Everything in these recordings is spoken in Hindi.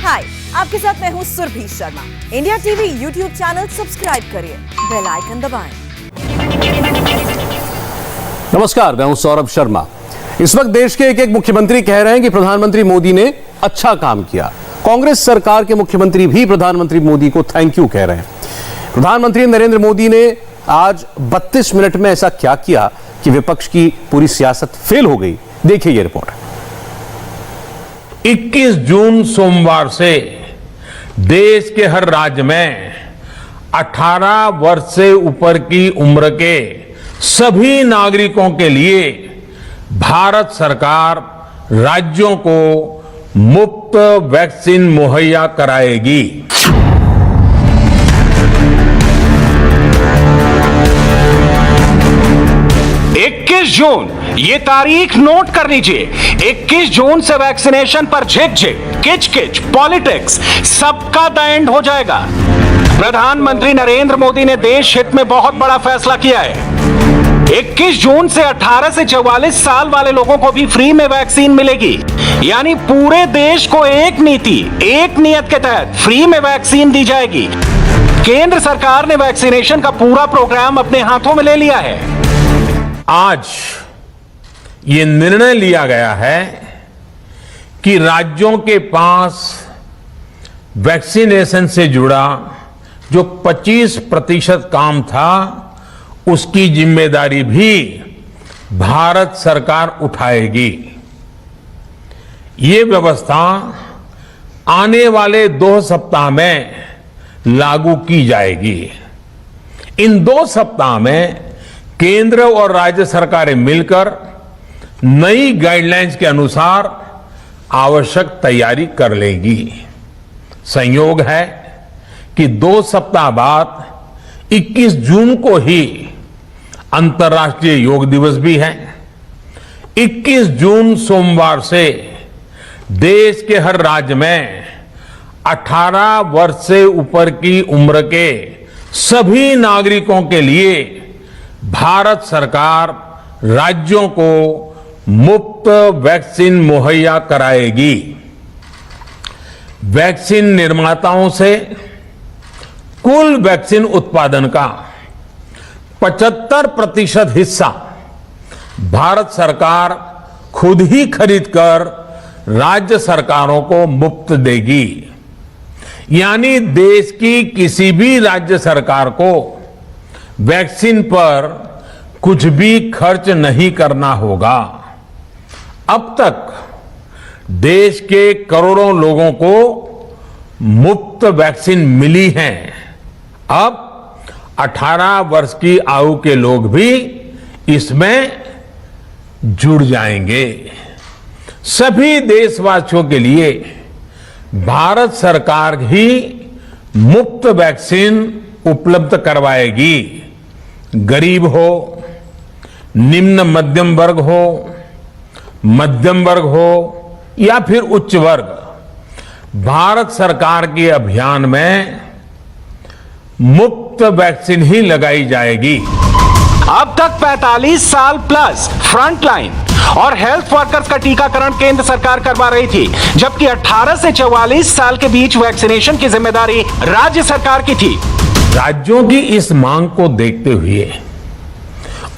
हाय, आपके साथ मैं हूँ Surabhi Sharma. India TV YouTube channel subscribe करिए, बेल आइकन दबाएं। नमस्कार, मैं हूं सौरभ शर्मा। इस वक्त देश के एक एक मुख्यमंत्री कह रहे हैं कि प्रधानमंत्री मोदी ने अच्छा काम किया। कांग्रेस सरकार के मुख्यमंत्री भी प्रधानमंत्री मोदी को थैंक यू कह रहे हैं। प्रधानमंत्री नरेंद्र मोदी ने आज 32 मिनट में ऐसा क्या किया कि विपक्ष की पूरी सियासत फेल हो गई। देखिए ये रिपोर्ट। 21 जून सोमवार से देश के हर राज्य में 18 वर्ष से ऊपर की उम्र के सभी नागरिकों के लिए भारत सरकार राज्यों को मुफ्त वैक्सीन मुहैया कराएगी। 21 जून, ये तारीख नोट कर लीजिए। 21 जून से वैक्सीनेशन पर झिकझिक, किचकिच, पॉलिटिक्स सबका द एंड हो जाएगा। प्रधानमंत्री नरेंद्र मोदी ने देश हित में बहुत बड़ा फैसला किया है। 21 जून से 18 से 44 साल वाले लोगों को भी फ्री में वैक्सीन मिलेगी। यानी पूरे देश को एक नीति, एक नियत के तहत फ्री में वैक्सीन दी जाएगी। केंद्र सरकार ने वैक्सीनेशन का पूरा प्रोग्राम अपने हाथों में ले लिया है। आज ये निर्णय लिया गया है कि राज्यों के पास वैक्सीनेशन से जुड़ा जो 25% काम था, उसकी जिम्मेदारी भी भारत सरकार उठाएगी। ये व्यवस्था आने वाले 2 सप्ताह में लागू की जाएगी। इन 2 सप्ताह में केंद्र और राज्य सरकारें मिलकर नई गाइडलाइंस के अनुसार आवश्यक तैयारी कर लेंगी। संयोग है कि 2 सप्ताह बाद 21 जून को ही अंतर्राष्ट्रीय योग दिवस भी है। 21 जून सोमवार से देश के हर राज्य में 18 वर्ष से ऊपर की उम्र के सभी नागरिकों के लिए भारत सरकार राज्यों को मुफ्त वैक्सीन मुहैया कराएगी। वैक्सीन निर्माताओं से कुल वैक्सीन उत्पादन का 75% हिस्सा भारत सरकार खुद ही खरीदकर राज्य सरकारों को मुफ्त देगी। यानी देश की किसी भी राज्य सरकार को वैक्सीन पर कुछ भी खर्च नहीं करना होगा। अब तक देश के करोड़ों लोगों को मुफ्त वैक्सीन मिली है। अब 18 वर्ष की आयु के लोग भी इसमें जुड़ जाएंगे। सभी देशवासियों के लिए भारत सरकार ही मुफ्त वैक्सीन उपलब्ध करवाएगी। गरीब हो, निम्न मध्यम वर्ग हो, मध्यम वर्ग हो या फिर उच्च वर्ग, भारत सरकार के अभियान में मुफ्त वैक्सीन ही लगाई जाएगी। अब तक 45 साल प्लस फ्रंटलाइन और हेल्थ वर्कर्स का टीकाकरण केंद्र सरकार करवा रही थी, जबकि 18 से 44 साल के बीच वैक्सीनेशन की जिम्मेदारी राज्य सरकार की थी। राज्यों की इस मांग को देखते हुए,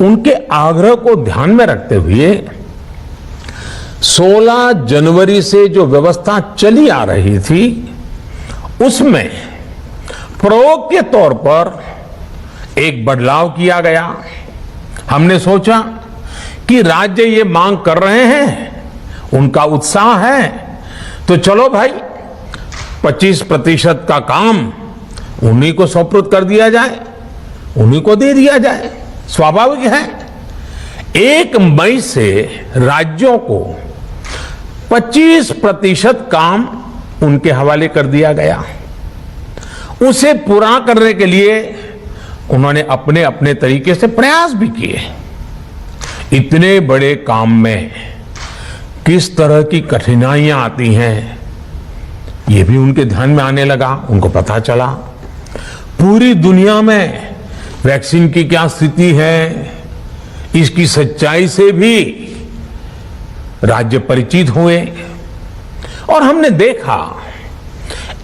उनके आग्रह को ध्यान में रखते हुए 16 जनवरी से जो व्यवस्था चली आ रही थी, उसमें प्रयोग के तौर पर एक बदलाव किया गया। हमने सोचा कि राज्य ये मांग कर रहे हैं, उनका उत्साह है, तो चलो भाई 25% का काम उन्हीं को सुपुर्द कर दिया जाए, उन्हीं को दे दिया जाए। स्वाभाविक है। 1 मई से राज्यों को 25% काम उनके हवाले कर दिया गया। उसे पूरा करने के लिए उन्होंने अपने अपने तरीके से प्रयास भी किए। इतने बड़े काम में किस तरह की कठिनाइयां आती हैं, ये भी उनके ध्यान में आने लगा। उनको पता चला पूरी दुनिया में वैक्सीन की क्या स्थिति है, इसकी सच्चाई से भी राज्य परिचित हुए और हमने देखा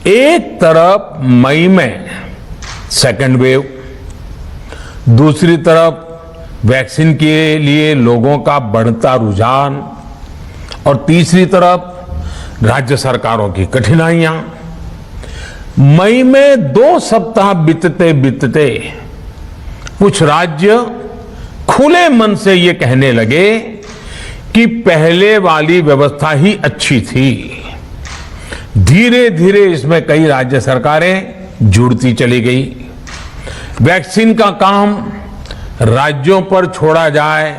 एक तरफ मई में सेकेंड वेव, दूसरी तरफ वैक्सीन के लिए लोगों का बढ़ता रुझान और तीसरी तरफ राज्य सरकारों की कठिनाइयां। मई में 2 सप्ताह बीतते बीतते कुछ राज्य खुले मन से ये कहने लगे कि पहले वाली व्यवस्था ही अच्छी थी। धीरे धीरे इसमें कई राज्य सरकारें जुड़ती चली गई। वैक्सीन का काम राज्यों पर छोड़ा जाए।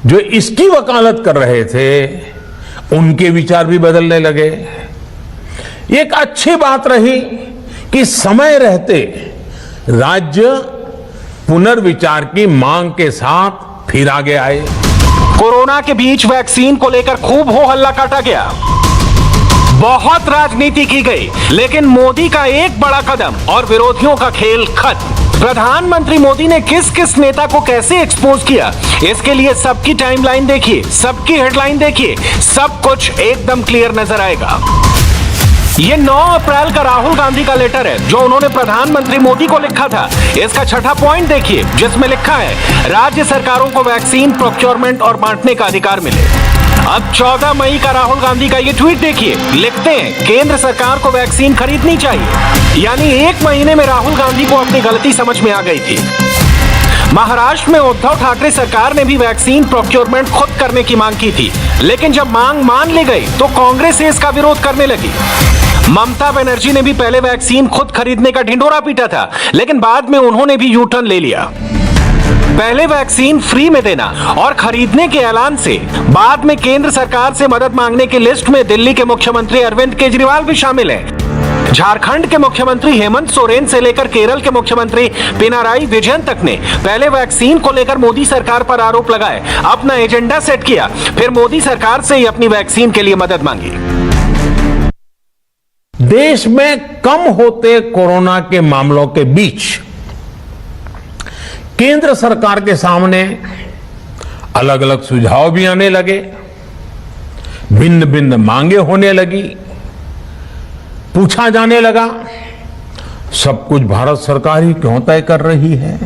जो इसकी वकालत कर रहे थे उनके विचार भी बदलने लगे। एक अच्छी बात रही कि समय रहते राज्य पुनर्विचार की मांग के साथ फिर आगे आए। कोरोना के बीच वैक्सीन को लेकर खूब हो हल्ला काटा गया, बहुत राजनीति की गई, लेकिन मोदी का एक बड़ा कदम और विरोधियों का खेल खत्म। प्रधानमंत्री मोदी ने किस किस नेता को कैसे एक्सपोज किया, इसके लिए सबकी टाइमलाइन देखिए, सबकी हेडलाइन देखिए, सब कुछ एकदम क्लियर नजर आएगा। ये 9 अप्रैल का राहुल गांधी का लेटर है जो उन्होंने प्रधानमंत्री मोदी को लिखा था। इसका छठा पॉइंट देखिए जिसमें लिखा है राज्य सरकारों को वैक्सीन प्रोक्योरमेंट और बांटने का अधिकार मिले। अब 14 मई का राहुल गांधी का ये ट्वीट देखिए, लिखते हैं केंद्र सरकार को वैक्सीन खरीदनी चाहिए। यानी 1 महीने में राहुल गांधी को अपनी गलती समझ में आ गई थी। महाराष्ट्र में उद्धव ठाकरे सरकार ने भी वैक्सीन प्रोक्योरमेंट खुद करने की मांग की थी, लेकिन जब मांग मान ली गई तो कांग्रेस इसका विरोध करने लगी। ममता बनर्जी ने भी पहले वैक्सीन खुद खरीदने का ढिंढोरा पीटा था, लेकिन बाद में उन्होंने भी यू टर्न ले लिया। पहले वैक्सीन फ्री में देना और खरीदने के ऐलान से बाद में केंद्र सरकार से मदद मांगने की लिस्ट में दिल्ली के मुख्यमंत्री अरविंद केजरीवाल भी शामिल हैं। झारखंड के मुख्यमंत्री हेमंत सोरेन से लेकर केरल के मुख्यमंत्री पिनाराई विजयन तक ने पहले वैक्सीन को लेकर मोदी सरकार पर आरोप लगाए, अपना एजेंडा सेट किया, फिर मोदी सरकार से ही अपनी वैक्सीन के लिए मदद मांगी। देश में कम होते कोरोना के मामलों के बीच केंद्र सरकार के सामने अलग अलग सुझाव भी आने लगे, भिन्न भिन्न मांगे होने लगी। पूछा जाने लगा सब कुछ भारत सरकार ही क्यों तय कर रही है,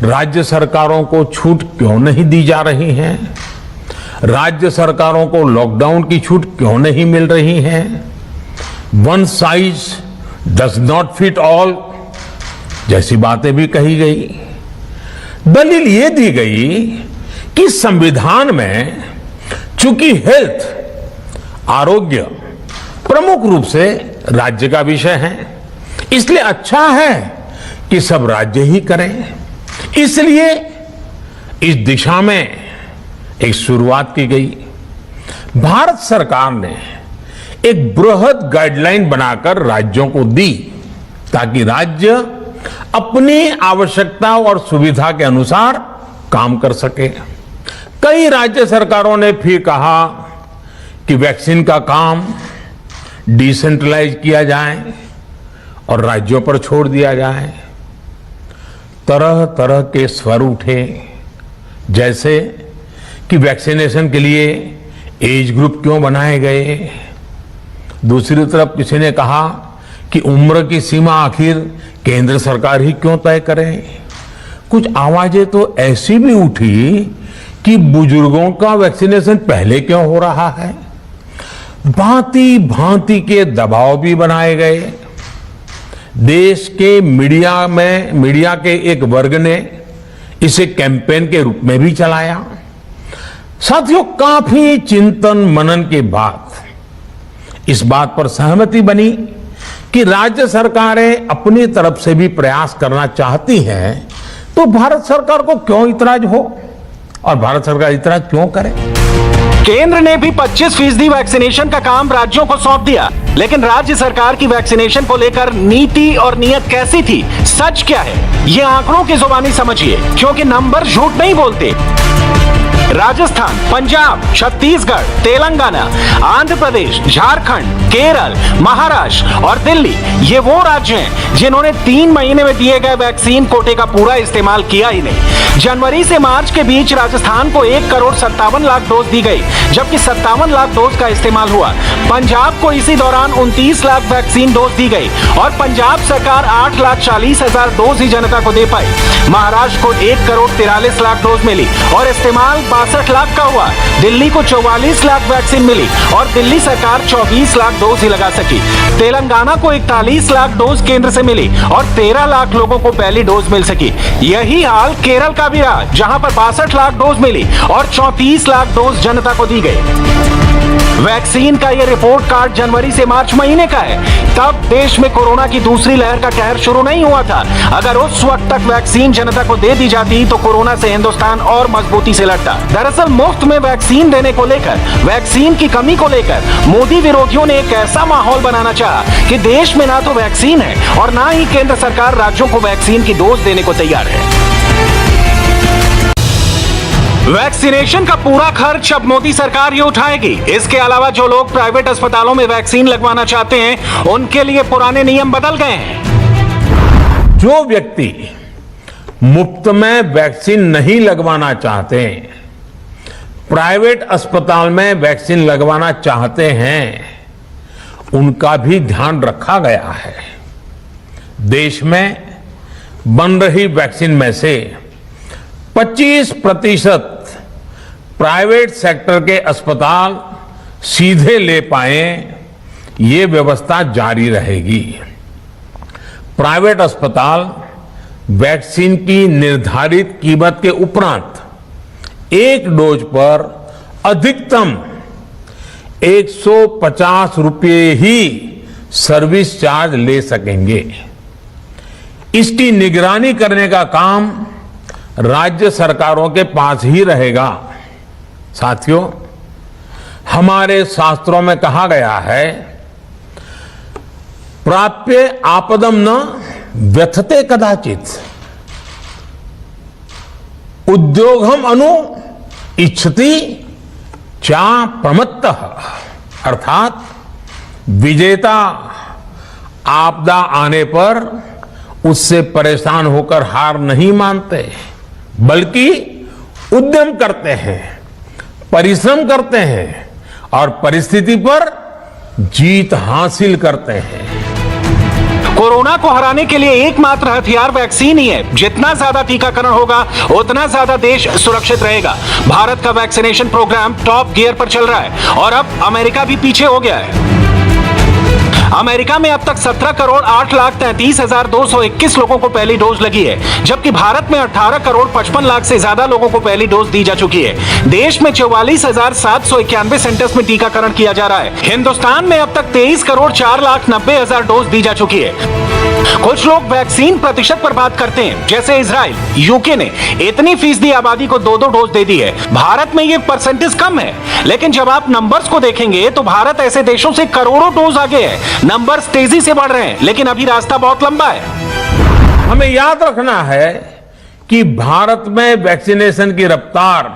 राज्य सरकारों को छूट क्यों नहीं दी जा रही है, राज्य सरकारों को लॉकडाउन की छूट क्यों नहीं मिल रही है, one size does not fit all जैसी बातें भी कही गई। दलील ये दी गई कि संविधान में चूंकि हेल्थ आरोग्य प्रमुख रूप से राज्य का विषय है, इसलिए अच्छा है कि सब राज्य ही करें। इसलिए इस दिशा में एक शुरुआत की गई। भारत सरकार ने एक बृहद गाइडलाइन बनाकर राज्यों को दी ताकि राज्य अपनी आवश्यकता और सुविधा के अनुसार काम कर सके। कई राज्य सरकारों ने फिर कहा कि वैक्सीन का काम डिसेंट्रलाइज किया जाए और राज्यों पर छोड़ दिया जाए। तरह तरह के स्वर उठे, जैसे कि वैक्सीनेशन के लिए एज ग्रुप क्यों बनाए गए। दूसरी तरफ किसी ने कहा कि उम्र की सीमा आखिर केंद्र सरकार ही क्यों तय करे। कुछ आवाजें तो ऐसी भी उठी कि बुजुर्गों का वैक्सीनेशन पहले क्यों हो रहा है। भांति भांति के दबाव भी बनाए गए। देश के मीडिया के एक वर्ग ने इसे कैंपेन के रूप में भी चलाया। साथियों, काफी चिंतन मनन के बाद इस बात पर सहमति बनी कि राज्य सरकारें अपनी तरफ से भी प्रयास करना चाहती हैं, तो भारत सरकार को क्यों इतराज हो और भारत सरकार इतराज क्यों करे। केंद्र ने भी 25% वैक्सीनेशन का काम राज्यों को सौंप दिया, लेकिन राज्य सरकार की वैक्सीनेशन को लेकर नीति और नियत कैसी थी, सच क्या है, ये आंकड़ों की जुबानी समझिए, क्योंकि नंबर झूठ नहीं बोलते। राजस्थान, पंजाब, छत्तीसगढ़, तेलंगाना, आंध्र प्रदेश, झारखंड, केरल, महाराष्ट्र और दिल्ली ये वो राज्य हैं जिन्होंने 3 महीने में दिए गए वैक्सीन कोटे का पूरा इस्तेमाल किया ही नहीं। जनवरी से मार्च के बीच राजस्थान को 1,57,00,000 डोज दी गई, जबकि 57 लाख डोज का इस्तेमाल हुआ। पंजाब को इसी दौरान 29 लाख वैक्सीन डोज दी गई और पंजाब सरकार 8,40,000 डोज ही जनता को दे पाई। महाराष्ट्र को 1,43,00,000 डोज मिली और इस्तेमाल 62 लाख का हुआ। दिल्ली को 44 लाख वैक्सीन मिली और दिल्ली सरकार 24 लाख डोज ही लगा सकी। तेलंगाना को 41 लाख डोज केंद्र से मिली और 13 लाख लोगों को पहली डोज मिल सकी। यही हाल केरल का भी रहा, जहां पर 62 लाख डोज मिली और 34 लाख डोज जनता को दी गई। वैक्सीन का यह रिपोर्ट कार्ड जनवरी से मार्च महीने का है। तब देश में कोरोना की दूसरी लहर का कहर शुरू नहीं हुआ था। अगर उस वक्त तक वैक्सीन जनता को दे दी जाती तो कोरोना से हिंदुस्तान और मजबूती से लड़ता। दरअसल मुफ्त में वैक्सीन देने को लेकर, वैक्सीन की कमी को लेकर मोदी विरोधियों ने एक ऐसा माहौल बनाना चाहा कि देश में ना तो वैक्सीन है और ना ही केंद्र सरकार राज्यों को वैक्सीन की डोज देने को तैयार है। वैक्सीनेशन का पूरा खर्च अब मोदी सरकार ही उठाएगी। इसके अलावा जो लोग प्राइवेट अस्पतालों में वैक्सीन लगवाना चाहते हैं, उनके लिए पुराने नियम बदल गए हैं। जो व्यक्ति मुफ्त में वैक्सीन नहीं लगवाना चाहते, प्राइवेट अस्पताल में वैक्सीन लगवाना चाहते हैं, उनका भी ध्यान रखा गया है। देश में बन रही वैक्सीन में से 25% प्राइवेट सेक्टर के अस्पताल सीधे ले पाए, ये व्यवस्था जारी रहेगी। प्राइवेट अस्पताल वैक्सीन की निर्धारित कीमत के उपरांत एक डोज पर अधिकतम 150 रुपये ही सर्विस चार्ज ले सकेंगे। इसकी निगरानी करने का काम राज्य सरकारों के पास ही रहेगा। साथियों, हमारे शास्त्रों में कहा गया है, प्राप्य आपदम न व्यथते कदाचित, उद्योगम अनु इच्छति चा प्रमत्तः, अर्थात विजेता आपदा आने पर उससे परेशान होकर हार नहीं मानते, बल्कि उद्यम करते हैं, परिश्रम करते हैं और परिस्थिति पर जीत हासिल करते हैं। कोरोना को हराने के लिए एकमात्र हथियार वैक्सीन ही है। जितना ज्यादा टीकाकरण होगा, उतना ज्यादा देश सुरक्षित रहेगा। भारत का वैक्सीनेशन प्रोग्राम टॉप गियर पर चल रहा है और अब अमेरिका भी पीछे हो गया है। अमेरिका में अब तक 17,08,33,221 लोगों को पहली डोज लगी है, जबकि भारत में 18,55,00,000 से ज्यादा लोगों को पहली डोज दी जा चुकी है। देश में 44,791 सेंटर्स में टीकाकरण किया जा रहा है। हिंदुस्तान में अब तक 23,04,90,000 डोज दी जा चुकी है। कुछ लोग वैक्सीन प्रतिशत पर बात करते हैं, जैसे इजराइल, यूके ने इतनी फीसदी आबादी को 2-2 डोज दे दी है। भारत में ये परसेंटेज कम है, लेकिन जब आप नंबर्स को देखेंगे तो भारत ऐसे देशों से करोड़ों डोज आगे है। नंबर्स तेजी से बढ़ रहे हैं, लेकिन अभी रास्ता बहुत लंबा है। हमें याद रखना है कि भारत में वैक्सीनेशन की रफ्तार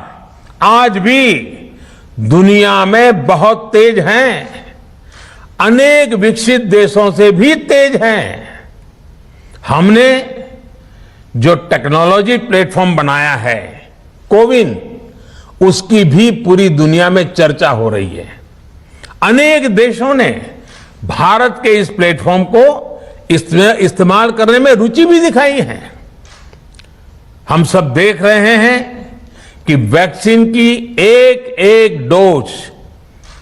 आज भी दुनिया में बहुत तेज है, अनेक विकसित देशों से भी तेज हैं। हमने जो टेक्नोलॉजी प्लेटफॉर्म बनाया है, कोविन, उसकी भी पूरी दुनिया में चर्चा हो रही है। अनेक देशों ने भारत के इस प्लेटफॉर्म को इस्तेमाल करने में रुचि भी दिखाई है। हम सब देख रहे हैं कि वैक्सीन की एक एक डोज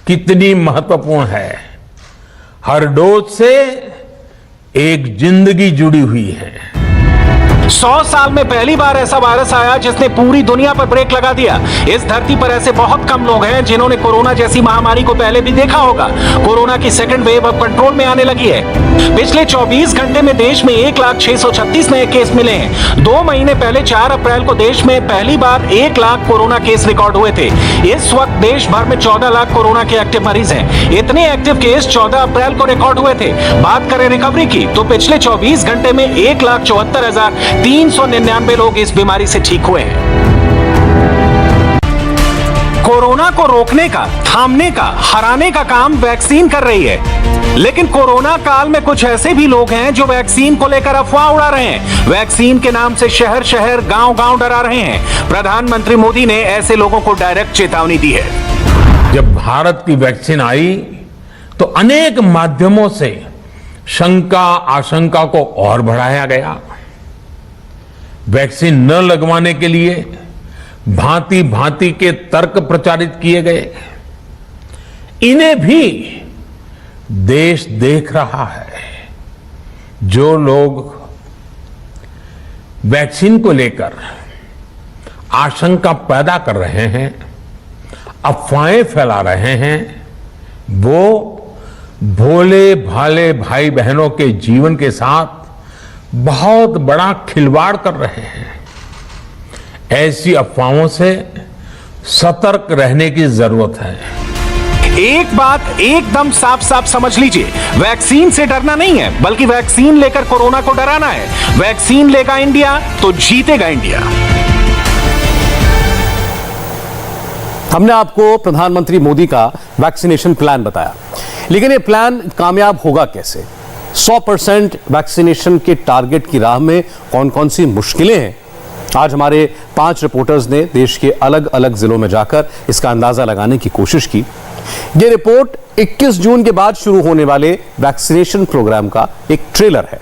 कितनी महत्वपूर्ण है। हर डोज से एक जिंदगी जुड़ी हुई है। 100 साल में पहली बार ऐसा वायरस आया जिसने पूरी दुनिया पर ब्रेक लगा दिया। इस धरती पर ऐसे बहुत कम लोग हैं जिन्होंने कोरोना जैसी महामारी को पहले भी देखा होगा। कोरोना की सेकंड वेव अब कंट्रोल में आने लगी है। पिछले 24 घंटे में देश में 1,06,36 नए केस मिले हैं। 2 महीने पहले 4 अप्रैल को देश में पहली बार 1 लाख कोरोना केस रिकॉर्ड हुए थे। इस वक्त देश भर में 14 लाख कोरोना के एक्टिव मरीज हैं। इतने एक्टिव केस 14 अप्रैल को रिकॉर्ड हुए थे। बात करें रिकवरी की तो पिछले 24 घंटे में 1,74,399 लोग इस बीमारी से ठीक हुए हैं। कोरोना को रोकने का, थामने का, हराने का काम वैक्सीन कर रही है। लेकिन कोरोना काल में कुछ ऐसे भी लोग हैं जो वैक्सीन को लेकर अफवाह उड़ा रहे हैं। वैक्सीन के नाम से शहर शहर, गांव गांव डरा रहे हैं। प्रधानमंत्री मोदी ने ऐसे लोगों को डायरेक्ट चेतावनी दी है। जब भारत की वैक्सीन आई तो अनेक माध्यमों से शंका आशंका को और बढ़ाया गया। वैक्सीन न लगवाने के लिए भांति भांति के तर्क प्रचारित किए गए। इन्हें भी देश देख रहा है। जो लोग वैक्सीन को लेकर आशंका पैदा कर रहे हैं, अफवाहें फैला रहे हैं, वो भोले भाले भाई बहनों के जीवन के साथ बहुत बड़ा खिलवाड़ कर रहे हैं। ऐसी अफवाहों से सतर्क रहने की जरूरत है। एक बात एकदम साफ साफ समझ लीजिए, वैक्सीन से डरना नहीं है, बल्कि वैक्सीन लेकर कोरोना को डराना है। वैक्सीन लेगा इंडिया तो जीतेगा इंडिया। हमने आपको प्रधानमंत्री मोदी का वैक्सीनेशन प्लान बताया, लेकिन ये प्लान कामयाब होगा कैसे? 100% वैक्सीनेशन के टारगेट की राह में कौन कौन सी मुश्किलें हैं? आज हमारे 5 रिपोर्टर्स ने देश के अलग अलग जिलों में जाकर इसका अंदाजा लगाने की कोशिश की। यह रिपोर्ट 21 जून के बाद शुरू होने वाले वैक्सीनेशन प्रोग्राम का एक ट्रेलर है।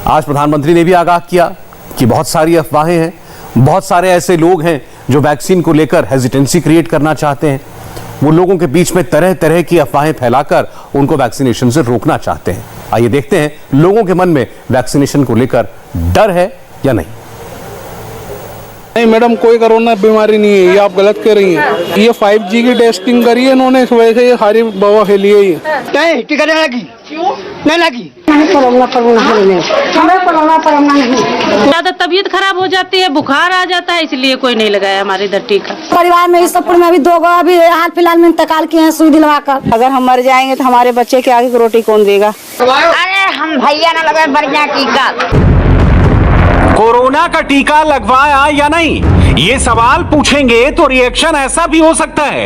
आज प्रधानमंत्री ने भी आगाह किया कि बहुत सारी अफवाहें हैं, बहुत सारे ऐसे लोग हैं जो वैक्सीन को लेकर हेजिटेंसी क्रिएट करना चाहते हैं। वो लोगों के बीच में तरह तरह की अफवाहें फैलाकर उनको वैक्सीनेशन से रोकना चाहते हैं। आइए देखते हैं लोगों के मन में वैक्सीनेशन को लेकर डर है या नहीं। नहीं मैडम, कोई कोरोना बीमारी नहीं है, ये आप गलत कह रही हैं। ये 5G की टेस्टिंग करी है इन्होंने, इस वजह से ये सारी दवा फैली है। नहीं टीका नहीं लगी, क्यों नहीं लगी? ज्यादा तबीयत खराब हो जाती है, बुखार आ जाता है, इसलिए कोई नहीं लगाया हमारे इधर टीका। परिवार में इस सब में अभी 2 अभी हाल फिलहाल में इंतकाल किए हैं सुई दिलवा कर। अगर हम मर जाएंगे तो हमारे बच्चे के आगे रोटी कौन देगा? अरे हम भैया ना लगाए बढ़िया टीका। कोरोना का टीका लगवाया या नहीं, ये सवाल पूछेंगे तो रिएक्शन ऐसा भी हो सकता है,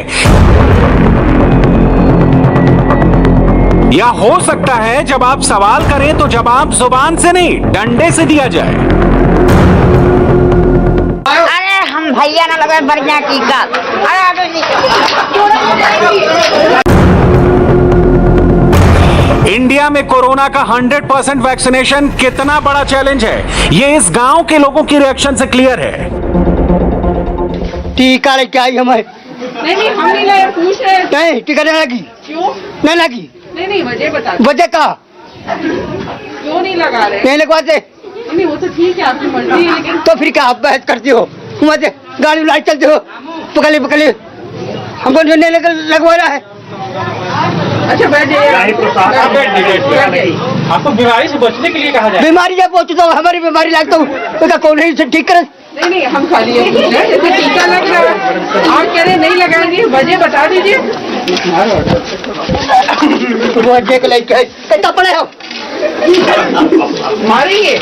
या हो सकता है जब आप सवाल करें तो जवाब जुबान से नहीं डंडे से दिया जाए। अरे हम भैया ना लगाए बढ़िया टीका। इंडिया में कोरोना का 100% वैक्सीनेशन कितना बड़ा चैलेंज है, ये इस गांव के लोगों की रिएक्शन से क्लियर है। टीका लेके आई हमें। नहीं हम नहीं लाए, पूछ रहे हैं। नहीं टीका नहीं लगी, क्यों नहीं लगी? नहीं वजह बता। वजह का क्यों नहीं लगा रहे? नहीं लगवाते। नहीं वो तो ठीक है, आपकी मर्जी है, लेकिन तो फिर क्या आप बहस करती हो? गाड़ी लाइट चलते हो, पकड़िए हमको जो नहीं लगवा रहा है। अच्छा बैठ जाइए। आपको बीमारी से बचने के लिए कहा जाए। बीमारी जब पहुंची तो हमारी बीमारी लगता हूँ, कौन नहीं से ठीक करे? नहीं हम खाली है, जैसे टीका लग रहा है, आप कह रहे नहीं लगाएंगे, वजह बता दीजिए। वजह को लेके कितना पड़े हो? मारेंगे।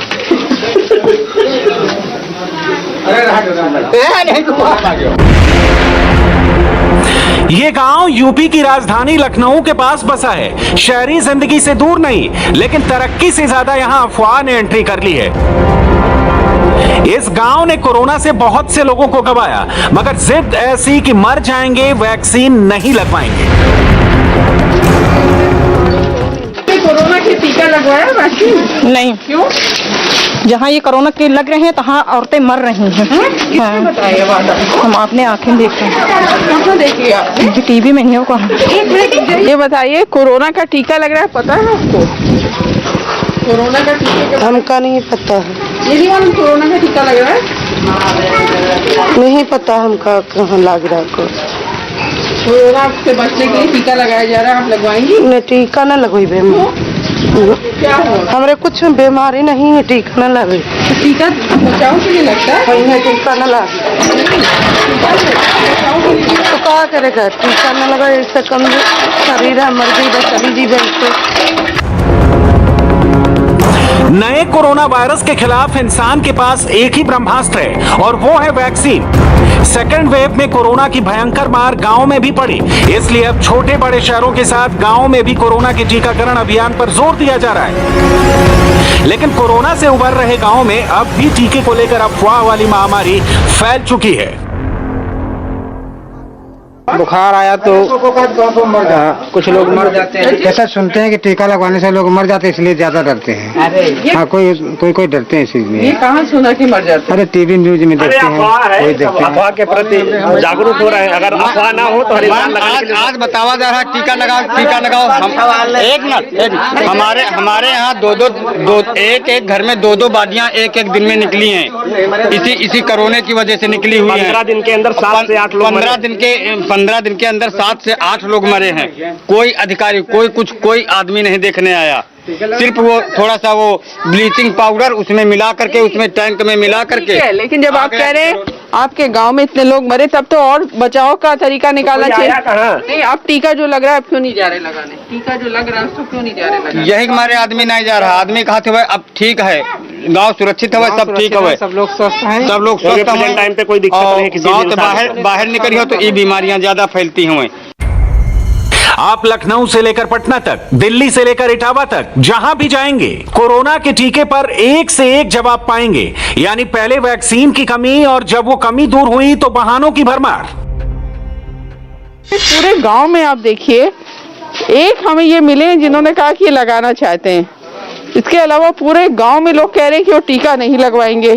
ये गांव यूपी की राजधानी लखनऊ के पास बसा है। शहरी जिंदगी से दूर नहीं, लेकिन तरक्की से ज्यादा यहां अफवाह ने एंट्री कर ली है। इस गांव ने कोरोना से बहुत से लोगों को गंवाया, मगर जिद ऐसी कि मर जाएंगे, वैक्सीन नहीं लगवाएंगे। कोरोना के टीका लगवाया वैक्सीन? नहीं। क्यों? जहाँ ये कोरोना के लग रहे हैं तहाँ औरतें मर रही हैं। किसने बताया बात? हम अपने आंखें देख रहे हैं। कहाँ देखिए आप? टीवी में नहीं हो कहा। ये बताइए, कोरोना का टीका लग रहा है, पता है आपको? कोरोना का टीका हमका नहीं पता है। ये नहीं मालूम कोरोना का टीका लग रहा है? नहीं पता हमका कहाँ लग रहा है। कोरोना से बचने के लिए टीका लगाया जा रहा है, आप लगवाएंगी? नहीं टीका न लगवाई क्या हो? हमारे कुछ बीमारी नहीं है, टीका न लगे। टीका बचाव के लिए लगता है? टीका न लगे तो क्या करेगा? टीका न लगा, इससे कम शरीर है, मर गई बस चली जी। नए कोरोना वायरस के खिलाफ इंसान के पास एक ही ब्रह्मास्त्र है और वो है वैक्सीन। सेकेंड वेव में कोरोना की भयंकर मार गांव में भी पड़ी, इसलिए अब छोटे बड़े शहरों के साथ गांव में भी कोरोना के टीकाकरण अभियान पर जोर दिया जा रहा है। लेकिन कोरोना से उबर रहे गांव में अब भी टीके को लेकर अफवाह वाली महामारी फैल चुकी है। बुखार आया तो कुछ लोग मर जाते हैं। ऐसा सुनते हैं कि टीका लगवाने से लोग मर जाते हैं, इसलिए ज्यादा डरते हैं। हाँ, कोई डरते हैं इसीलिए। ये कहाँ सुना कि मर जाते? अरे टीवी न्यूज में देखते हैं, कोई देखते हैं। अफवाह के प्रति जागरूक हो रहे हैं। अगर अफवाह ना हो तो आज बतावा जा रहा है टीका लगाओ। हम एक मिनट, हमारे यहाँ दो एक घर में दो बादियाँ एक दिन में निकली हैं। इसी कोरोना की वजह से निकली हुई है। 15 दिन के अंदर 7 से 8 लोग 15 दिन के अंदर 7 से 8 लोग मरे हैं। कोई अधिकारी कोई आदमी नहीं देखने आया। सिर्फ वो थोड़ा सा वो ब्लीचिंग पाउडर उसमें मिला करके, उसमें टैंक में मिला करके। लेकिन जब आप कह रहे हैं आपके गांव में इतने लोग मरे, तब तो और बचाव का तरीका निकालना चाहिए। नहीं, आप टीका जो लग रहा है आप क्यों नहीं जा रहे लगाने? टीका जो लग रहा है उसको क्यों नहीं जा रहे लगाने? यही हमारे आदमी नहीं जा रहा। आदमी कहा थे अब ठीक है, गांव सुरक्षित है, सब ठीक है, सब लोग स्वस्थ हैं, टाइम पे कोई दिक्कत नहीं है। किसी गाँव से बाहर निकली हो तो ये बीमारियां ज्यादा फैलती हुए। आप लखनऊ से लेकर पटना तक, दिल्ली से लेकर इटावा तक, जहां भी जाएंगे कोरोना के टीके पर एक से एक जवाब पाएंगे। यानी पहले वैक्सीन की कमी और जब वो कमी दूर हुई तो बहानों की भरमार। पूरे गांव में आप देखिए, एक हमें ये मिले जिन्होंने कहा कि ये लगाना चाहते हैं। इसके अलावा पूरे गांव में लोग कह रहे हैं कि वो टीका नहीं लगवाएंगे।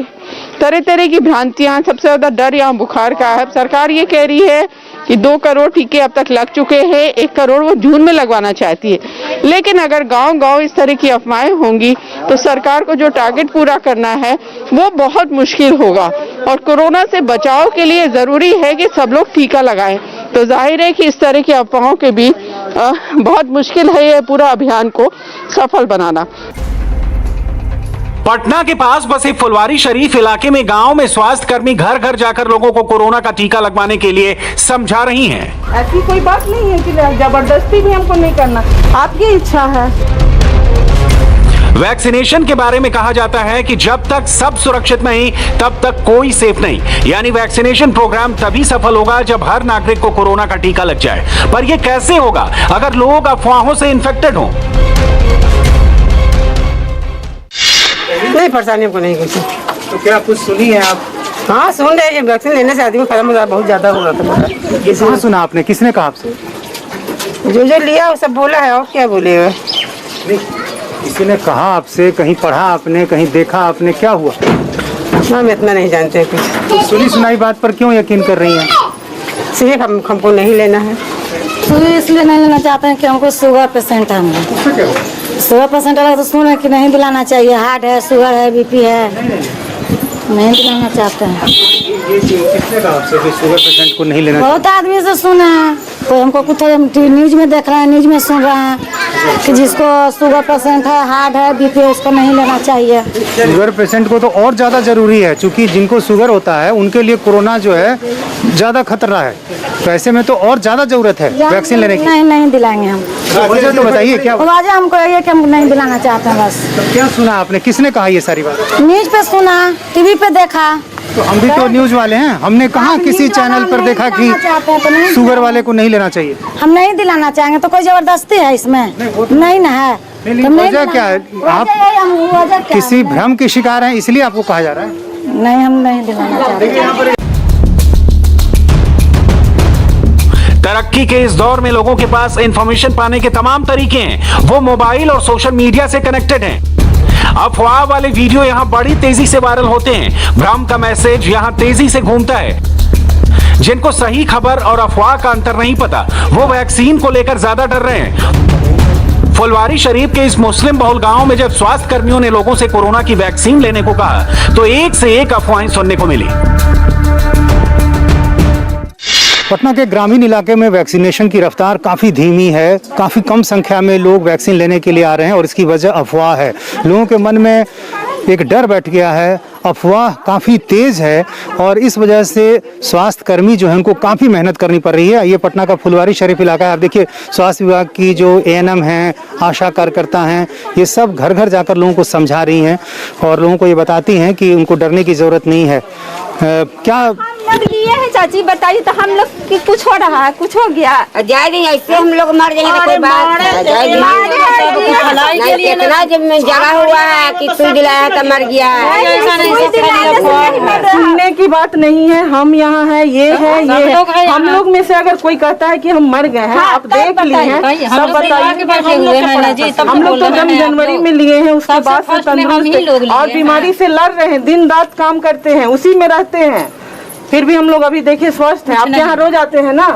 तरह तरह की भ्रांतियां। सबसे ज्यादा डर यहाँ बुखार का है। सरकार ये कह रही है कि 2 करोड़ टीके अब तक लग चुके हैं, 1 करोड़ वो जून में लगवाना चाहती है। लेकिन अगर गांव-गांव इस तरह की अफवाहें होंगी तो सरकार को जो टारगेट पूरा करना है वो बहुत मुश्किल होगा। और कोरोना से बचाव के लिए जरूरी है कि सब लोग टीका लगाएं। तो जाहिर है कि इस तरह की अफवाहों के बीच बहुत मुश्किल है ये पूरा अभियान को सफल बनाना। पटना के पास बसे फुलवारी शरीफ इलाके में गांव में स्वास्थ्य कर्मी घर घर जाकर लोगों को कोरोना का टीका लगवाने के लिए समझा रही हैं। ऐसी कोई बात नहीं है कि जबरदस्ती भी हमको नहीं करना, आपकी इच्छा है। वैक्सीनेशन के बारे में कहा जाता है कि जब तक सब सुरक्षित नहीं तब तक कोई सेफ नहीं। यानी वैक्सीनेशन प्रोग्राम तभी सफल होगा जब हर नागरिक को कोरोना का टीका लग जाए। पर यह कैसे होगा अगर लोग अफवाहों से इन्फेक्टेड हों? नहीं, परेशानी हमको नहीं कुछ। तो क्या कुछ सुनी है आप? हाँ, सुन रहे हैं। वैक्सीन लेने से आदमी खत्म हो रहा, बहुत ज्यादा हो रहा था। ये कहाँ सुना आपने? किसने कहा आपसे? जो लिया वो सब बोला है, और क्या बोलेगा? किसी ने कहा आपसे? कहीं पढ़ा आपने? कहीं देखा आपने? क्या हुआ? हम इतना नहीं जानते हैं कुछ। तो सुनी सुनाई बात पर क्यों यकीन कर रही हैं? सिर्फ हमको नहीं लेना है। इसलिए नहीं लेना चाहते हैं कि हमको शुगर पेशेंट है। शुगर पेशेंट वाला तो सुने कि नहीं दिलाना चाहिए। हार्ट है, शुगर है, बीपी है, नहीं दिलाना चाहते हैं। किसने कहा आपसे कि शुगर पेशेंट को नहीं लेना? बहुत आदमी से सुने हैं। कोई हमको कुछ न्यूज में देख रहे हैं, न्यूज में सुन रहे हैं कि जिसको शुगर पेशेंट है, हार्ट है, बीपी है, उसको नहीं लेना चाहिए। शुगर पेशेंट को तो और ज्यादा जरूरी है, क्योंकि जिनको शुगर होता है उनके लिए कोरोना जो है ज्यादा खतरा है। तो ऐसे में तो और ज्यादा जरूरत है वैक्सीन लेने की। नहीं दिलाएंगे हम। वजह तो बताइए क्या वजह? हमको ये कि हम नहीं दिलाना चाहते हैं बस। तो क्या सुना आपने? किसने कहा ये सारी बात? न्यूज पे सुना, टीवी पे देखा। तो हम भी तो न्यूज वाले हैं। हमने कहा किसी चैनल पर देखा कि शुगर वाले को नहीं लेना चाहिए। हम नहीं दिलाना चाहेंगे तो कोई जबरदस्ती है इसमें? नहीं ना है। वजह क्या है? आप किसी भ्रम के शिकार हैं, इसलिए आपको कहा जा रहा है। नहीं, हम नहीं दिलाना चाहते। तरक्की के इस दौर में लोगों के पास इंफॉर्मेशन पाने के तमाम तरीके हैं। वो मोबाइल और सोशल मीडिया से कनेक्टेड हैं। अफवाह वाले वीडियो यहां बड़ी तेजी से वायरल होते हैं। भ्रम का मैसेज यहां तेजी से घूमता है। जिनको सही खबर और अफवाह का अंतर नहीं पता, वो वैक्सीन को लेकर ज्यादा डर रहे हैं। फुलवारी शरीफ के इस मुस्लिम बहुल गांव में जब स्वास्थ्य कर्मियों ने लोगों से कोरोना की वैक्सीन लेने को कहा तो एक से एक अफवाहें सुनने को मिली। पटना के ग्रामीण इलाके में वैक्सीनेशन की रफ्तार काफ़ी धीमी है। काफ़ी कम संख्या में लोग वैक्सीन लेने के लिए आ रहे हैं और इसकी वजह अफवाह है। लोगों के मन में एक डर बैठ गया है, अफवाह काफ़ी तेज़ है और इस वजह से स्वास्थ्य कर्मी जो है उनको काफ़ी मेहनत करनी पड़ रही है। ये पटना का फुलवारी शरीफ इलाका है। आप देखिए स्वास्थ्य विभाग की जो एएनएम हैं, आशा कार्यकर्ता हैं, ये सब घर घर जाकर लोगों को समझा रही हैं और लोगों को ये बताती हैं कि उनको डरने की ज़रूरत नहीं है। क्या ये है चाची, बताइए तो हम लोग की कुछ हो रहा है, कुछ हो गया जाए नहीं, ऐसे हम लोग मर जाएंगे तो कोई बात नहीं। इतना जब में जगा हुआ है कि तू दिलाया तो मर गया है, सुनने की बात नहीं है। हम यहाँ है, ये है, ये है। हम लोग में से अगर कोई कहता है कि हम मर गए हैं, आप देख लिए हैं, सब बताइए। हम लोग तो जब जनवरी में लिए हैं, उसके बाद से तंदुरुस्त और बीमारी से लड़ रहे हैं, दिन रात काम करते हैं, उसी में रहते हैं, फिर भी हम लोग अभी देखिए स्वस्थ हैं। आप यहाँ रोज आते हैं ना,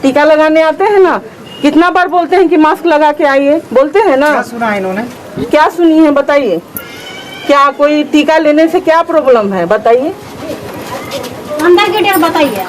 टीका लगाने आते हैं ना, कितना बार बोलते हैं कि मास्क लगा के आइए, बोलते हैं ना। क्या सुना है इन्होंने? क्या सुनी है बताइए? क्या कोई टीका लेने से क्या प्रॉब्लम है बताइए? अंदर के डर बताइए,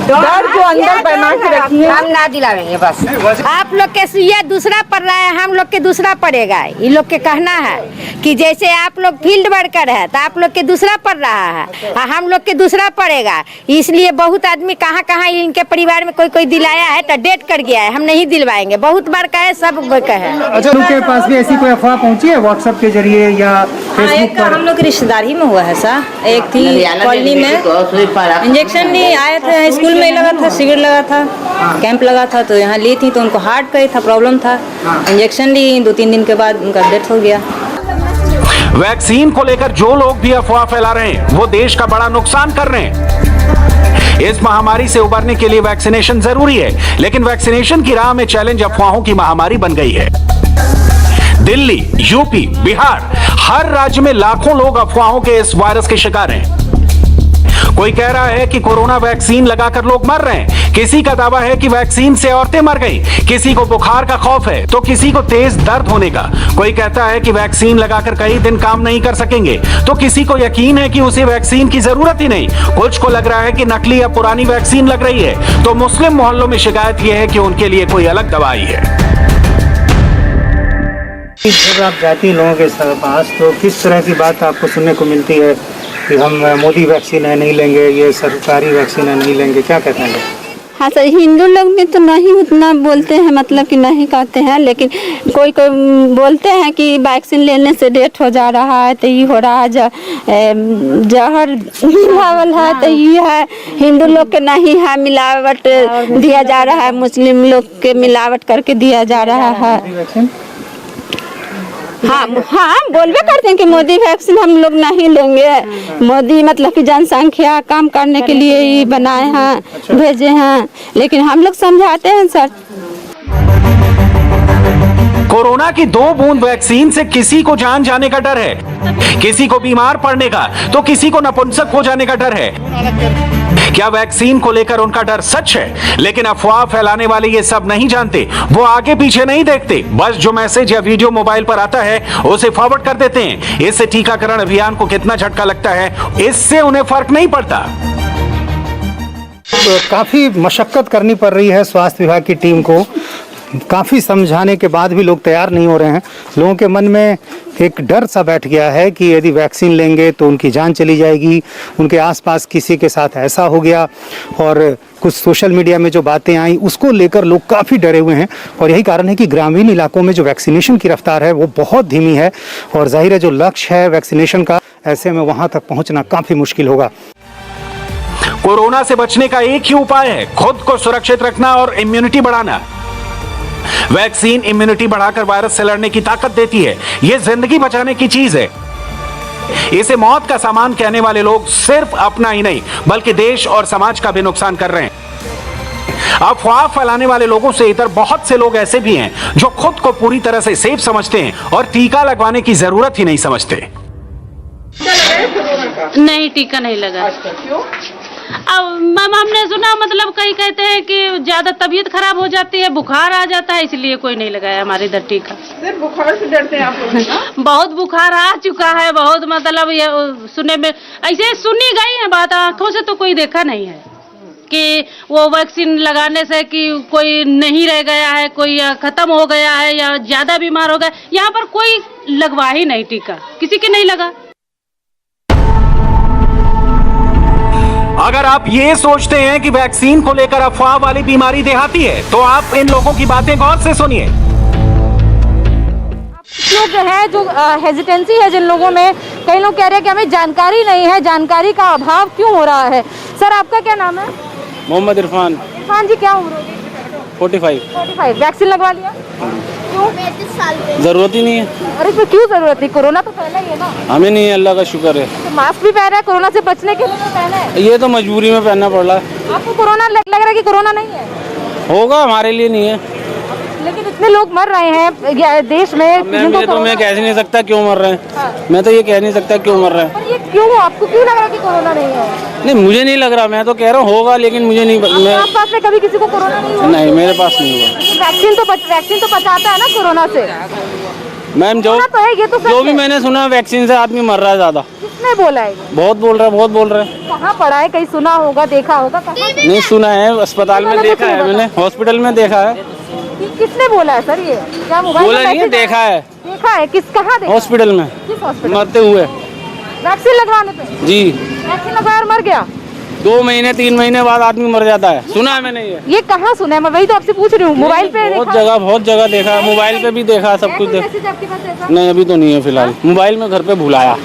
डर जो अंदर बना के रखिए, हम ना दिलाएंगे बस। आप लोग के सुइया दूसरा पड़ रहा है, हम लोग के दूसरा पड़ेगा। ये लोग के कहना है कि जैसे आप लोग फील्ड वर्कर है तो आप लोग के दूसरा पड़ रहा है और हम लोग के दूसरा पड़ेगा। इसलिए बहुत आदमी कहाँ कहाँ इनके परिवार में कोई कोई दिलाया है तो डेट कर गया है, हम नहीं दिलवाएंगे। बहुत बार कहे, सब कहे। अच्छा, उनके पास भी ऐसी कोई अफवाह पहुंची है व्हाट्सएप के जरिए या फेसबुक पर? हम लोग रिश्तेदार ही में हुआ है सर। एक थी कॉलोनी में इंजेक्शन नहीं आए थे, स्कूल में लगा था, शिविर लगा था, कैंप लगा था, तो यहाँ ली थी तो उनको हार्ट का ही था प्रॉब्लम था। इंजेक्शन ली, 2-3 दिन के बाद उनका डेथ हो गया। वैक्सीन को लेकर जो लोग भी अफवाह फैला रहे हैं वो देश का बड़ा नुकसान कर रहे हैं। इस महामारी से उबरने के लिए वैक्सीनेशन जरूरी है, लेकिन वैक्सीनेशन की राह में चैलेंज अफवाहों की महामारी बन गई है। दिल्ली, यूपी, बिहार, हर राज्य में लाखों लोग अफवाहों के इस वायरस के शिकार हैं। कोई कह रहा है कि कोरोना वैक्सीन लगाकर लोग मर रहे हैं, किसी का दावा है कि वैक्सीन से औरतें मर गई, किसी को बुखार का खौफ है तो किसी को तेज दर्द होने का। कोई कहता है कि वैक्सीन लगाकर कई दिन काम नहीं कर सकेंगे तो किसी को यकीन है कि उसे वैक्सीन की जरूरत ही नहीं। कुछ को लग रहा है कि नकली या पुरानी वैक्सीन लग रही है। तो मुस्लिम मोहल्लों में शिकायत यह है कि उनके लिए कोई अलग दवाई है। जब आप जाती हैं लोगों के पास तो किस तरह की बात आपको सुनने को मिलती है कि हम मोदी वैक्सीन है नहीं लेंगे, ये सरकारी वैक्सीन है नहीं लेंगे, क्या कहते हैं? हाँ सर, हिंदू लोग में तो नहीं उतना बोलते हैं, मतलब कि नहीं कहते हैं, लेकिन कोई कोई बोलते हैं कि वैक्सीन लेने से डेथ हो जा रहा है, तो ये हो रहा है, जहर मिलावल है, तो ये है। हिंदू लोग के नहीं है, मिलावट दिया जा रहा है, मुस्लिम लोग के मिलावट करके दिया जा रहा है। हाँ हाँ, बोलबे करते हैं कि मोदी वैक्सीन हम लोग नहीं लेंगे। मोदी मतलब कि जनसंख्या कम करने के लिए ही बनाए हैं, भेजे हैं, लेकिन हम लोग समझाते हैं सर। कोरोना की 2 बूंद वैक्सीन से किसी को जान जाने का डर है, किसी को बीमार पड़ने का, तो किसी को नपुंसक हो जाने का डर है। क्या वैक्सीन को लेकर उनका डर सच है? लेकिन अफवाह फैलाने वाले ये सब नहीं जानते, वो आगे पीछे नहीं देखते, बस जो मैसेज या वीडियो मोबाइल पर आता है उसे फॉरवर्ड कर देते हैं। इससे टीकाकरण अभियान को कितना झटका लगता है, इससे उन्हें फर्क नहीं पड़ता। तो काफ़ी मशक्कत करनी पड़ रही है स्वास्थ्य विभाग की टीम को। काफ़ी समझाने के बाद भी लोग तैयार नहीं हो रहे हैं। लोगों के मन में एक डर सा बैठ गया है कि यदि वैक्सीन लेंगे तो उनकी जान चली जाएगी, उनके आसपास किसी के साथ ऐसा हो गया। और कुछ सोशल मीडिया में जो बातें आई उसको लेकर लोग काफ़ी डरे हुए हैं और यही कारण है कि ग्रामीण इलाकों में जो वैक्सीनेशन की रफ्तार है वो बहुत धीमी है और जाहिर है जो लक्ष्य है वैक्सीनेशन का, ऐसे में वहाँ तक पहुँचना काफ़ी मुश्किल होगा। कोरोना से बचने का एक ही उपाय है, खुद को सुरक्षित रखना और इम्यूनिटी बढ़ाना। वैक्सीन इम्यूनिटी बढ़ाकर वायरस से लड़ने की ताकत देती है। यह जिंदगी बचाने की चीज है। इसे मौत का सामान कहने वाले लोग सिर्फ अपना ही नहीं बल्कि देश और समाज का भी नुकसान कर रहे हैं। अफवाह फैलाने वाले लोगों से इधर बहुत से लोग ऐसे भी हैं जो खुद को पूरी तरह से सेफ समझते हैं और टीका लगवाने की जरूरत ही नहीं समझते। नहीं, टीका नहीं लगा। अब मैम हमने सुना, मतलब कई कहते हैं कि ज्यादा तबीयत खराब हो जाती है, बुखार आ जाता है, इसलिए कोई नहीं लगाया हमारे इधर टीका। सिर्फ बुखार से डरते हैं आप लोग? बहुत बुखार आ चुका है, बहुत, मतलब ये सुनने में ऐसे सुनी गई है बात, आंखों से तो कोई देखा नहीं है कि वो वैक्सीन लगाने से कि कोई नहीं रह गया है, कोई खत्म हो गया है या ज्यादा बीमार हो गया। यहाँ पर कोई लगवा ही नहीं टीका, किसी के नहीं लगा। अगर आप ये सोचते हैं कि वैक्सीन को लेकर अफवाह वाली बीमारी देहाती है, तो आप इन लोगों की बातें गौर से सुनिए। लोग जो है, जो हेजिटेंसी है जिन लोगों में, कई लोग कह रहे हैं कि हमें जानकारी नहीं है, जानकारी का अभाव क्यों हो रहा है। सर, आपका क्या नाम है? मोहम्मद इरफान। इरफान जी, क्या उम्र होगी? 45। वैक्सीन लगवा लिया? क्यों? जरूरत ही नहीं है। अरे तो क्यों जरूरत है? कोरोना तो पहले ही है ना। हमें नहीं है, अल्लाह का शुक्र है। तो मास्क भी पहना है, कोरोना से बचने के लिए तो पहना है। ये तो मजबूरी में पहनना पड़ रहा है। आपको कोरोना लग रहा है कि कोरोना नहीं है? होगा, हमारे लिए नहीं है। लेकिन इतने लोग मर रहे हैं देश में। मैं कह नहीं सकता क्यों मर रहे हैं। मैं तो ये कह नहीं सकता क्यों मर रहे हैं। पर ये क्यों? आपको क्यों लग रहा है कि कोरोना नहीं है? नहीं, मुझे नहीं लग रहा। मैं तो कह रहा हूँ होगा, लेकिन मुझे नहीं। आपके पास में कभी किसी को कोरोना नहीं हुआ? नहीं, मेरे पास नहीं हुआ। वैक्सीन तो बचाता है ना कोरोना से। मैम, जो भी मैंने सुना, वैक्सीन से आदमी मर रहा है ज्यादा। किसने बोला है? बहुत बोल रहा है। कहाँ पढ़ा है? कहीं सुना होगा, देखा होगा? नहीं सुना है, अस्पताल में देखा है मैंने, हॉस्पिटल में देखा है। किसने बोला है सर? ये क्या मोबाइल बोला नहीं है, देखा है। देखा है? किस कहाँ देखा? हॉस्पिटल में। किस हॉस्पिटल? मरते हुए। वैक्सीन लगवाने पे? जी। वैक्सीन लगवाया और मर गया? 2 महीने 3 महीने बाद आदमी मर जाता है। सुना है मैंने ये कहाँ सुना है? मैं वही तो आपसे पूछ रही हूँ। मोबाइल पे? बहुत जगह देखा है, मोबाइल पे भी देखा, सब कुछ देखा। नहीं, अभी तो नहीं है फिलहाल। मोबाइल में घर पे भुलाया।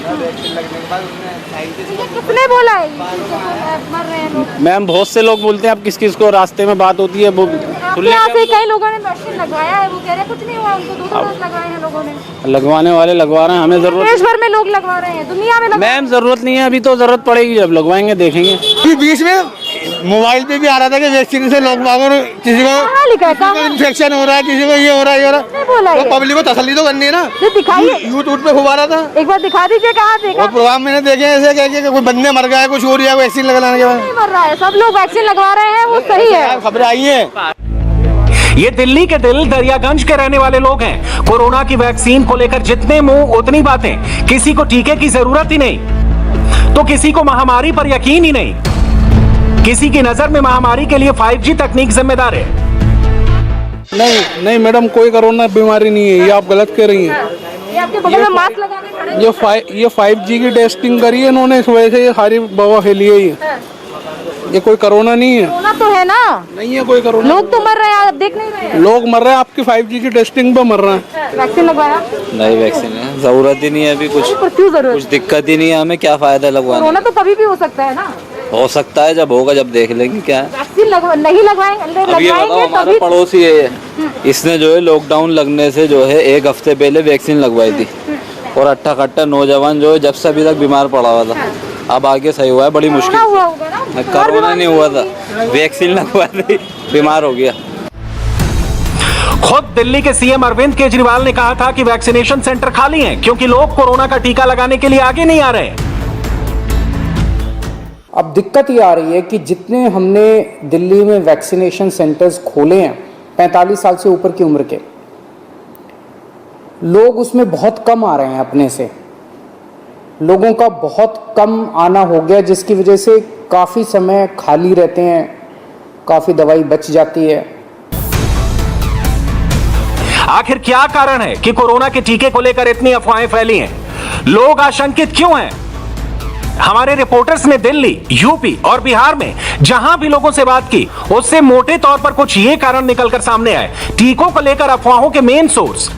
किसने बोला है मर रहे हैं लोग? मैम, बहुत से लोग बोलते हैं। अब किस को रास्ते में बात होती है वो यहाँ से कई लोगों ने वैक्सीन लगवाया है, वो कह रहे हैं कुछ नहीं हुआ उनको। 2 डोज लगवाए हैं लोगों ने। लगवाने वाले लगवा रहे हैं, हमें जरूरत। देश भर में लोग लगवा रहे हैं, दुनिया में। मैम, जरूरत नहीं है अभी, तो जरूरत पड़ेगी जब लगवाएंगे, देखेंगे। बीच में मोबाइल पे भी आ रहा था कि वैक्सीन से लोग किसी को इन्फेक्शन हो रहा है, किसी को ये हो रहा है, तो पब्लिक को तसल्ली तो करनी है ना। दिखाइए, यूट्यूब पे खूब आ रहा था। एक बार दिखा दीजिए कहाँ देखा। और प्रोग्राम मैंने देखे ऐसे कह कोई बंदे मर गए, कुछ हो रहा है वैक्सीन लगाने के बाद। नहीं मर रहा है, सब लोग वैक्सीन लगवा रहे हैं, वो सही है। खबरें आई है। ये दिल्ली के दिल दरियागंज के रहने वाले लोग हैं। कोरोना की वैक्सीन को लेकर जितने मुंह उतनी बातें। किसी को टीके की जरूरत ही नहीं, तो किसी को महामारी पर यकीन ही नहीं। किसी की नजर में महामारी के लिए 5G तकनीक जिम्मेदार है। नहीं मैडम, कोई कोरोना बीमारी नहीं है, ये आप गलत कह रही हैं। ये आपके बगल में मास्क लगाने खड़े। ये 5G की टेस्टिंग करी है इन्होंने, इस वजह से ये सारी बवा फैली है। ये कोई कोरोना नहीं है। कोरोना तो है ना? नहीं है कोई कोरोना। लोग तो मर रहे हैं, आप देख नहीं रहे हैं? लोग मर रहे हैं, आपकी 5G की टेस्टिंग पे मर रहे हैं। वैक्सीन लगवाया? नहीं, वैक्सीन है, जरूरत ही नहीं है अभी। कुछ क्यों जरूरत? कुछ दिक्कत ही नहीं है, हमें क्या फायदा लगवाने। कोरोना तो कभी भी हो सकता है ना। हो सकता है, जब होगा जब देख लेंगे क्या है। वैक्सीन नहीं लगवाएंगे। अब ये बताओ, हमारा पड़ोसी है, इसने जो है लॉकडाउन लगने से जो है 1 हफ्ते पहले वैक्सीन लगवाई थी, और अट्ठा कट्टा नौजवान जो है जब से अभी तक बीमार पड़ा हुआ था। अब आगे सही हुआ है, बड़ी मुश्किल। कोरोना नहीं हुआ था, वैक्सीन लगवाई थी, बीमार हो गया। खुद दिल्ली के सीएम अरविंद केजरीवाल ने कहा था कि वैक्सीनेशन सेंटर खाली हैं, क्योंकि लोग कोरोना का टीका लगाने के लिए आगे नहीं आ रहे। अब दिक्कत ये आ रही है कि जितने हमने दिल्ली में वैक्सीनेशन सेंटर्स खोले हैं 45 साल से ऊपर की उम्र के लोग, उसमें बहुत कम आ रहे हैं। अपने से लोगों का बहुत कम आना हो गया, जिसकी वजह से काफ़ी समय खाली रहते हैं, काफ़ी दवाई बच जाती है। आखिर क्या कारण है कि कोरोना के टीके को लेकर इतनी अफवाहें फैली हैं? लोग आशंकित क्यों हैं? हमारे रिपोर्टर्स ने दिल्ली, यूपी और बिहार में जहां भी लोगों से बात की, उससे मोटे तौर पर कुछ ये कारण निकलकर सामने आए। टीकों को लेकर अफवाहों के मेन सोर्स,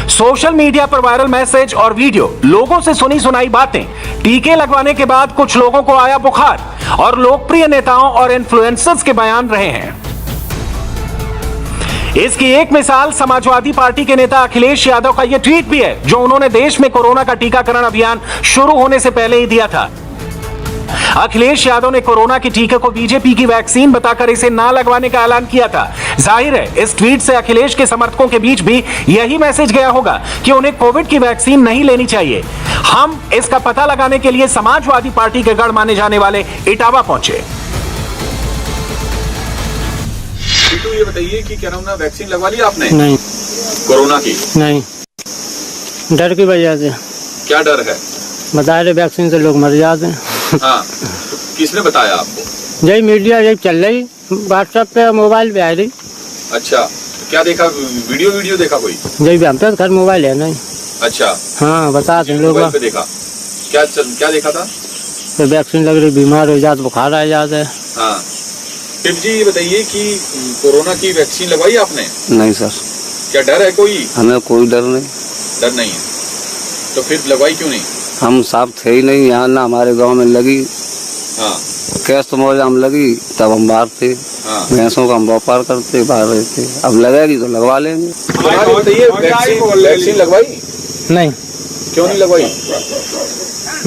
सोशल मीडिया पर वायरल मैसेज और वीडियो, लोगों से सुनी सुनाई बातें, टीके लगवाने के बाद कुछ लोगों को आया बुखार, और लोकप्रिय नेताओं और इन्फ्लुएंसर्स के बयान रहे हैं। इसकी एक मिसाल समाजवादी पार्टी के नेता अखिलेश यादव का यह ट्वीट भी है, जो उन्होंने देश में कोरोना का टीकाकरण अभियान शुरू होने से पहले ही दिया था। अखिलेश यादव ने कोरोना के टीके को बीजेपी की वैक्सीन बताकर इसे ना लगवाने का ऐलान किया था। जाहिर है, इस ट्वीट से अखिलेश के समर्थकों के बीच भी यही मैसेज गया होगा कि उन्हें कोविड की वैक्सीन नहीं लेनी चाहिए। हम इसका पता लगाने के लिए समाजवादी पार्टी के गढ़ माने जाने वाले इटावा पहुंचे। ये बताइए कि कोरोना वैक्सीन लगवा लिया आपने? नहीं। कोरोना की? नहीं, डर की वजह से। क्या डर है? बता रहे वैक्सीन से लोग मर जाते हैं। हाँ, तो किसने बताया आपको? यही मीडिया यही चल रही, व्हाट्सएप पे मोबाइल पे आ रही। अच्छा, तो क्या देखा? वीडियो देखा कोई? यही हम तो घर मोबाइल है नहीं। अच्छा, हाँ, बता दें लोग। मोबाइल पे देखा? क्या देखा था? तो वैक्सीन लग रही, बीमार हो जाते, बुखार आ जाता है। हाँ टिप जी ये बताइए कि कोरोना की वैक्सीन लगवाई आपने? नहीं सर। क्या डर है कोई? हमें कोई डर नहीं। डर नहीं है तो फिर लगवाई क्यों नहीं? हम साफ थे ही नहीं यहाँ, ना हमारे गांव में लगी। हाँ कैस तो मौजा हम लगी तब हम बाहर थे। हाँ। भैंसों का हम व्यापार करते बाहर रहते, अब लगेगी तो लगवा लेंगे। बताइए वैक्सीन लगवाई? नहीं। क्यों नहीं लगवाई?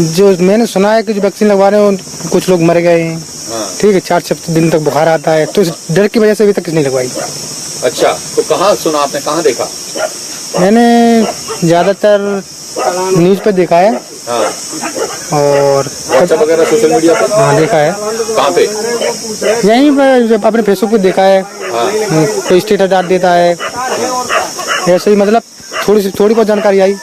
जो मैंने सुना है कि जो वैक्सीन लगवा रहे हैं कुछ लोग मर गए हैं। ठीक है, 4 दिन तक बुखार आता है, तो इस डर की वजह से अभी तक नहीं लगवाई। अच्छा तो कहाँ सुना आपने, कहाँ देखा? मैंने ज्यादातर न्यूज पे देखा है। हाँ। और व्हाट्सएप वगैरह सोशल मीडिया पर? हाँ देखा है। कहाँ पे? यहीं पर जब अपने फेसबुक पे देखा है। हाँ। कोई स्टेटस डाल देता है, ऐसे ही मतलब थोड़ी बहुत जानकारी आई।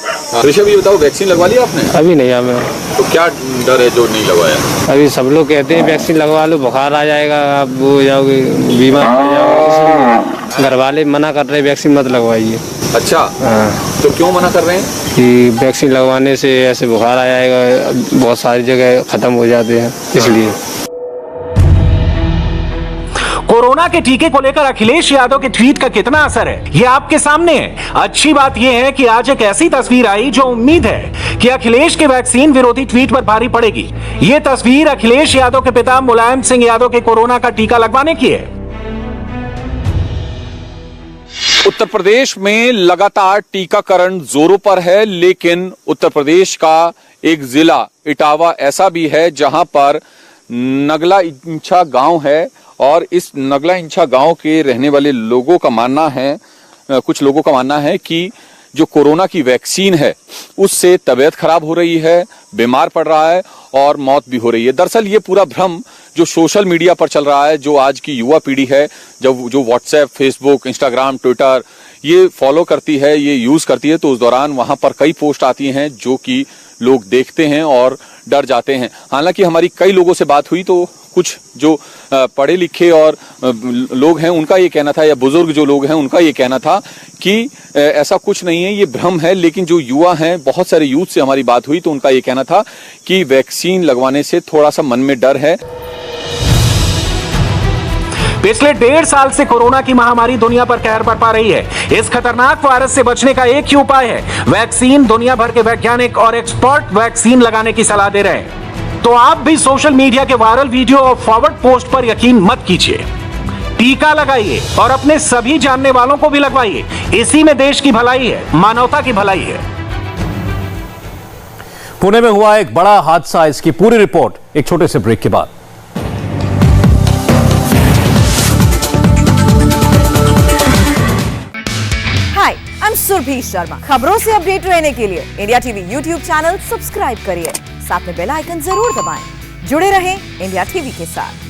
ऋषभ ये बताओ वैक्सीन लगवा लिया आपने? अभी नहीं हमें। तो क्या डर है जो नहीं लगवाया? अभी सब लोग कहते हैं वैक्सीन लगवा लो, बुखार आ जाएगा, आप वो हो जाओगे, बीमार पड़ जाओगे, इसलिए घर वाले मना कर रहे हैं वैक्सीन मत लगवाइए। अच्छा हाँ। तो क्यों मना कर रहे हैं? कि वैक्सीन लगवाने से ऐसे बुखार आ जाएगा, बहुत सारी जगह खत्म हो जाते हैं, इसलिए। कोरोना के टीके को लेकर अखिलेश यादव के ट्वीट का कितना असर है ये आपके सामने है। अच्छी बात यह है कि आज एक ऐसी तस्वीर आई जो उम्मीद है कि अखिलेश के वैक्सीन विरोधी ट्वीट पर भारी पड़ेगी। ये तस्वीर अखिलेश यादव के पिता मुलायम सिंह यादव के कोरोना का टीका लगवाने की है। उत्तर प्रदेश में लगातार टीकाकरण जोरों पर है, लेकिन उत्तर प्रदेश का एक जिला इटावा ऐसा भी है जहां पर नगला इंछा गांव है और इस नगला इंछा गांव के रहने वाले लोगों का मानना है, कुछ लोगों का मानना है कि जो कोरोना की वैक्सीन है उससे तबीयत खराब हो रही है, बीमार पड़ रहा है और मौत भी हो रही है। दरअसल ये पूरा भ्रम जो सोशल मीडिया पर चल रहा है, जो आज की युवा पीढ़ी है, जब जो व्हाट्सएप, फेसबुक, इंस्टाग्राम, ट्विटर ये फॉलो करती है, ये यूज करती है, तो उस दौरान वहां पर कई पोस्ट आती हैं जो कि लोग देखते हैं और डर जाते हैं। हालांकि हमारी कई लोगों से बात हुई तो कुछ जो पढ़े लिखे और लोग हैं उनका ये कहना था, या बुजुर्ग जो लोग हैं उनका ये कहना था कि ऐसा कुछ नहीं है, ये भ्रम है। लेकिन जो युवा हैं, बहुत सारे यूथ से हमारी बात हुई तो उनका ये कहना था कि वैक्सीन लगवाने से थोड़ा सा मन में डर है। पिछले 1.5 साल से कोरोना की महामारी दुनिया पर कहर बरपा रही है। इस खतरनाक वायरस से बचने का एक ही उपाय है वैक्सीन। दुनिया भर के वैज्ञानिक और एक्सपर्ट वैक्सीन लगाने की सलाह दे रहे हैं। तो आप भी सोशल मीडिया के वायरल वीडियो और फॉरवर्ड पोस्ट पर यकीन मत कीजिए, टीका लगाइए और अपने सभी जानने वालों को भी लगवाइए। इसी में देश की भलाई है, मानवता की भलाई है। पुणे में हुआ एक बड़ा हादसा, इसकी पूरी रिपोर्ट एक छोटे से ब्रेक के बाद। हाय, आई एम सुरभि शर्मा। खबरों से अपडेट रहने के लिए India TV YouTube channel subscribe करिए, साथ में बेल आइकन जरूर दबाएं। जुड़े रहें इंडिया टीवी के साथ।